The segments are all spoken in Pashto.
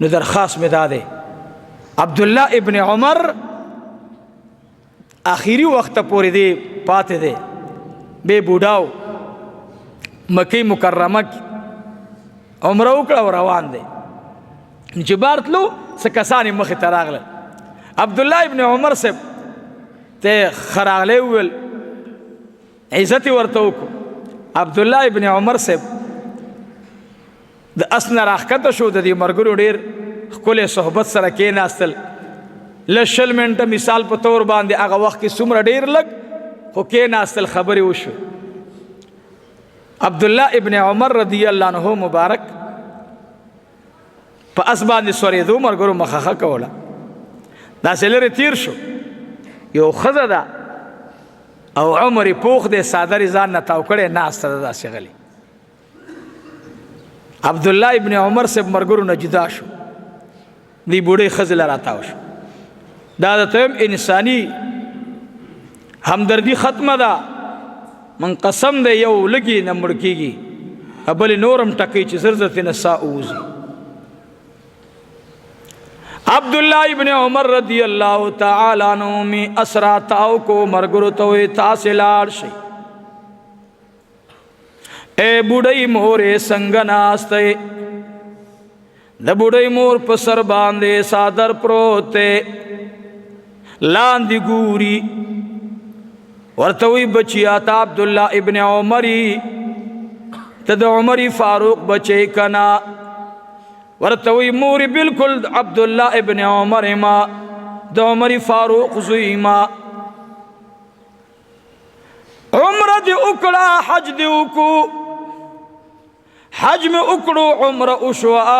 نو درخواست مې دا دی عبدالله ابن عمر آخری وخت پورې دی پاتې دی بے بوډاو مکې مکرمه کې عمره وکړه او روان دی چې بار تلو څه کسان یې مخې ته راغلل عبدالله ابن عمر صاحب ته ښه راغلی وویل عزت یې ورته وکړو عبدالله ابن عمر صاحب د اس نه راښکته شو د دې ملګرو ډېر ښکلی صحبت سره کېناستل لږ 20 منټه مثال په طور باندې هغه وخت کې څومره ډېر لږ خو کېناستل خبرې وشوې عبدالله ابن عمر رضی الله عنه مبارک په اس باندې سورېدو ملګرو مخه کوله داسې لرې تیر شو یو ښځه ده او عمر یې پوخ دی څادر یې ځان نه تاو کړی ناسته ده داسې غلې عبدالله ابن عمر صاحب ملګرو نه جدا شو دی بوډۍ ښځې له راتاو شو دا درته یم انساني همدردي ختمه ده من قسم دی یو لږي نه مړ کېږي بلې نورم ټکوي چې زر زر ترېنه ساه ووځي عبدالله ابن عمر رضی اللہ تعالیٰ عنہ می اسرا تاو کو مرگرو توی تاسے لاړ شي اے بوډۍ مورې څنګه ناسته د بوډۍ مور په سر باندې صادر پروت دی لاندې ګوري ورته وی بچیا تا عبدالله ابن عمری ته د عمر فاروق بچی کنا ورته وی موري بالکل عبدالله ابن عمر ما د عمر فاروق زوی ما عمره دی وکړه حج دی وکړو حج میں اکڑو عمره وشوه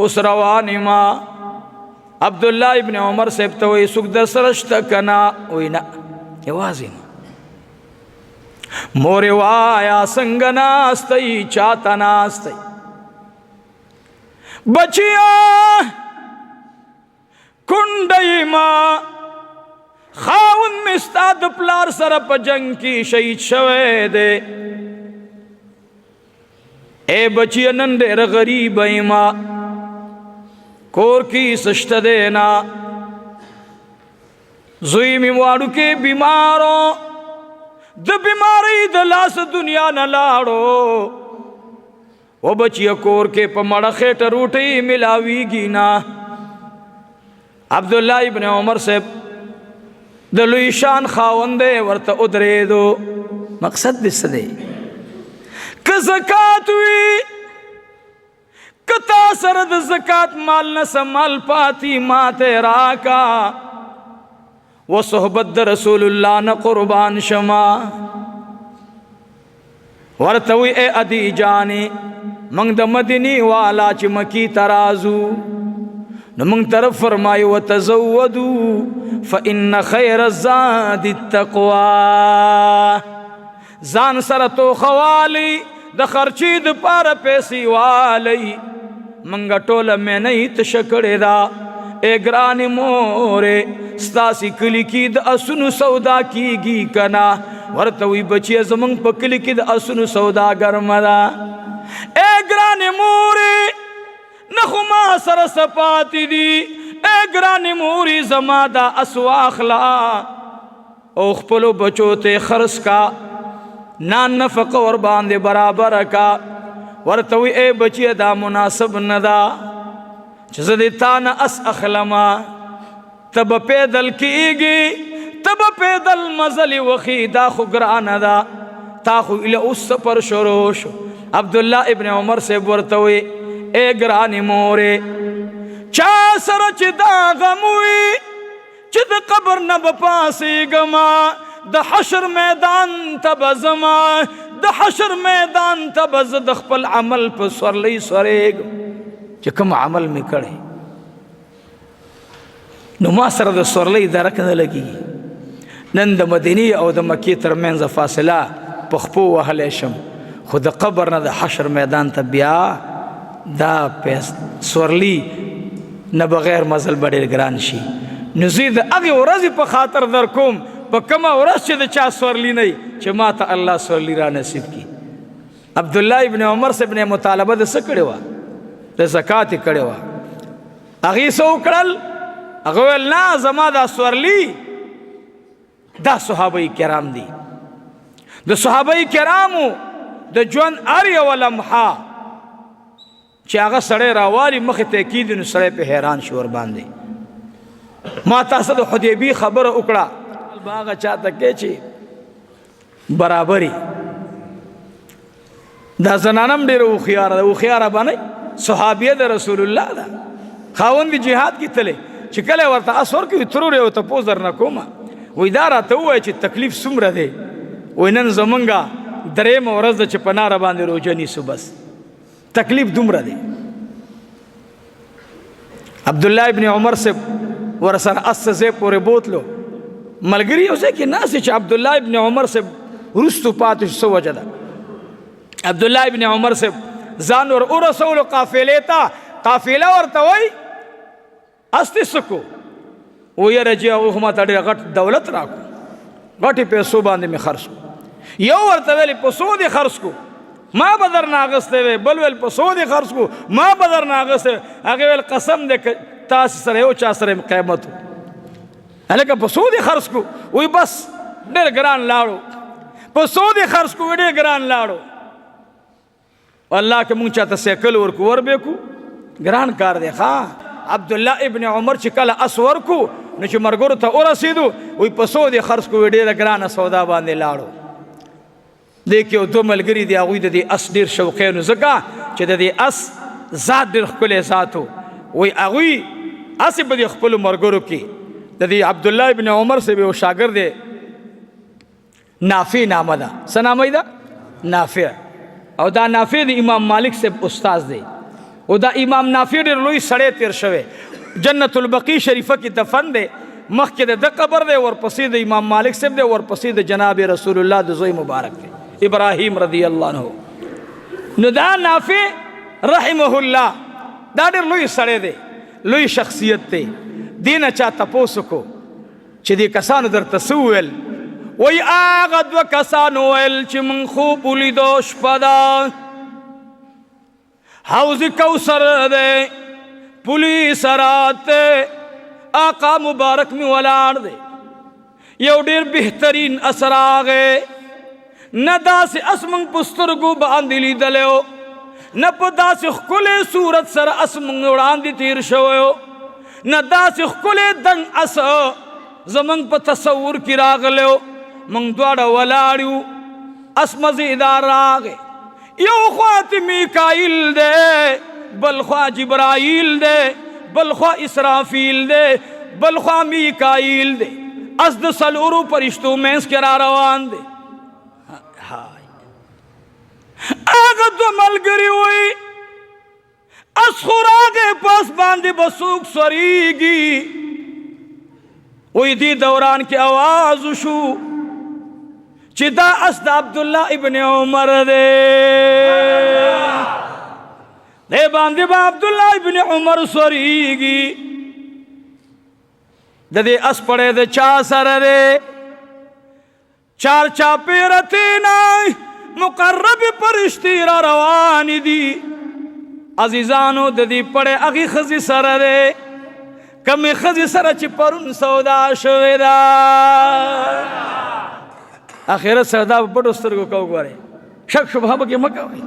اوس روان ما عبدالله ابن عمر صاحب ته وی څوک در سره شته که نه وی نه یوازې مورې وایا څنګه ناستی چاته ناستی بچیا کونډی ما خاوند مې ستا د پلار سره په جنگ کې شهید شوی دی اے بچیا نن ډېر غریب ما کور کې څه شته دی نه زوی مې واړو کې بیمارو د بیماری د لاس دنیا نه لاړو و بچیا کور کې په مړه خېټه روټۍ ملاویږي نه عبدالله ابن عمر صاحب د لوی شان خاوند دی ورته ودرېدو مقصد دې څه دی که زکات وي که تا سره د زکات مال نه څه مال پاتې ماته راکا و صحبت د رسول الله نه قربان شما ورته وی اے ادی جانې منگ د مدینی والا چې مکی ترازو نو منگ طرف فرمائی وتزودو فإن خیر الزاد التقوی ځان سره تو خوالی د خرچی د پاره پیسې والی منګه ټوله مې نه تشکړې دا اے ګرانې مورې ستاسې کلي کې د اسونو سودا کیږي کنا ورته وی بچیه زمونږ په کلي کې د اسونو سودا ګرمه ده اے ګرانې مورې نه خو ما سره څه پاتې دي اے ګرانې مورې زما دا اس واخله او خپلو بچو ته خرڅ کا نان نفقه ور باندې برابر کا ورته وی اے بچیه دا مناسب نه ده چې زه دې تا نه اس اخلما ته به پیدل کېږي ته به پیدل مزلې وخي دا خو ګرانه ده تا خو ایله اوس سفر شروع شو عبدالله ابن عمر صاحب ورته وی اے ګرانې مورې چا سره چې دا غم وي چې د قبر نه به پاسېږما د حشر میدان ته به زما د حشر میدان ته به زه د خپل عمل په سورلۍ سورېږم چې کوم عمل مې کړی نو ما سره د سورلۍ درک نه لګېږي نن د مدینې او د مکې ترمنځ فاصله په خپو وهلی شم خو د قبر نه د حشر میدان ته بیا دا سورلي نه بغیر مزل به ډېر ګران شي نو زه د هغې ورځې په خاطر در کوم په کومه ورځ چې د چا سورلي نه وي چې ما ته الله سورلي را نصیب کړي عبدالله ابن عمر صاحب نه مطالبه د څه کړې وه د زکات یې کړې وه. هغې څه وکړل؟ هغه ویل نه زما دا سورلي دا صحابه کرام دي. د صحابه کرامو د ژوند هر یوه لمحه چې هغه سړی راوالي مخې ته یې کېږي نو سړی پې حیران شي ورباندې. ما تاسو د حدیبي خبره وکړه به هغه چاته کې چې برابري. دا زنانم ډېره هوښیاره ده، هوښیاره به نه صحابیه د رسول الله ده، خاوند جهاد کې تللی چې کله ورته اس ورکوي ترور یې ورته پوز درنه کومه وایي دا راته ووایه چې تکلیف څومره دی. وایي نن زمونږه درېیمه ورځ ده چې په ناره باندې روژه نیسو، بس تکلیف دومره دی. عبدالله ابن عمر صاحب ورسره اس ځای پورې بوتلو، ملګري یو ځای کې ناست چې عبدالله ابن عمر صاحب وروستو پاتې شو. څه وجه ده؟ عبدالله ابن عمر صاحب ځان ور ورسولو قافلې ته، قافله ورته وایي اس دې څه کو؟ و یاره جی هغوی خو ماته ډېر غټ دولت راکړو، غټې پیسو باندې مې خرڅ کړو. یو ورته ویلې په څو دې خرڅ کړو؟ ما به درنه اخیستی وی. بل ویل په څو دې خرڅ کړو؟ ما به درنه اخیستی وی. هغې ویل قسم دی که تاسې سره یو چا سره قیمت و. هلکه په څو دې خرڅ کړو؟ وایي بس ډېر ګران لاړو. په څو دې خرڅ کړو؟ ډېر ګران لاړو. الله که مونږ چاته سیکل ورکو ور به کو ګران کار دی. ښه عبدالله ابن عمر چې کله اس ورکو نو چې مرګرو ته ورسېدو وایي په څو دې خرڅ کړو؟ ډېره ګرانه سودا باندې لاړو. دې کې یو دوه ملګري دي، هغوی د دې اس ډېر شوقین و، ځکه چې د دې اس ذات ډېر ښکلی ذات و. وایي هغوی هسې په دې خپلو ملګرو کې د دې عبدالله ابن عمر صاحب یو شاګرد دی، نافع نامه ده. څه نامه یې ده؟ نافع. او دا نافع د امام مالک صاحب استاذ دی. او دا امام نافع ډېر لوی سړی تیر شوی، جنت البقیع شریفه کې دفن دی. مخکې د ده قبر دی، ورپسې د امام مالک صاحب دی، ورپسې د جناب رسول الله د زوی مبارک دی ابراهیم رضی الله عنه. نو دا نافع رحمه الله دا ډېر لوی سړی دی، لوی شخصیت دی. دې نه چا تپوس وکړو چې دې کسانو درته څه وویل؟ وایي هغه دوه کسانو ویل چې موږ خوب ولیدو شپه ده، حوض کوثر دی، پولی سرات دی، آقا مبارک می ولاړ دی، یو ډېر بهترین اس راغی. نه داسې اس موږ په سترګو باندې لیدلی و، نه په داسې ښکلی صورت سره اس موږ وړاندې تیر شوی و، نه داسې ښکلی دنګ اس زموږ په تصور کې راغلی و. موږ دواړه ولاړ یو، اس مزیدار راغی. یو خوا میکائیل دی، بل خوا جبرائیل دی، بل خوا اسرافیل دی، بل خوا میکائیل دی. اس د څلورو فرشتو منځ کې را روان دی. هغه دوه ملګري وایي اس خو راغی په اس باندې به څوک سوریږي. وایي دې دوران کې آواز وشو چې دا اس د عبدالله ابن عمر دی، دې باندې به عبدالله ابن عمر سوریږي. د دې اس پړی د چا سره دی؟ چار چاپېره تېنه مقرب فرشتې را روان دي. عزیزانو د دې پړی هغې ښځې سره دی، کمې ښځې سره چې پرون سودا شوې ده. آخرت سودا په پټو سترګو کو ګورئ، شک شبهه پکې مه کوئ.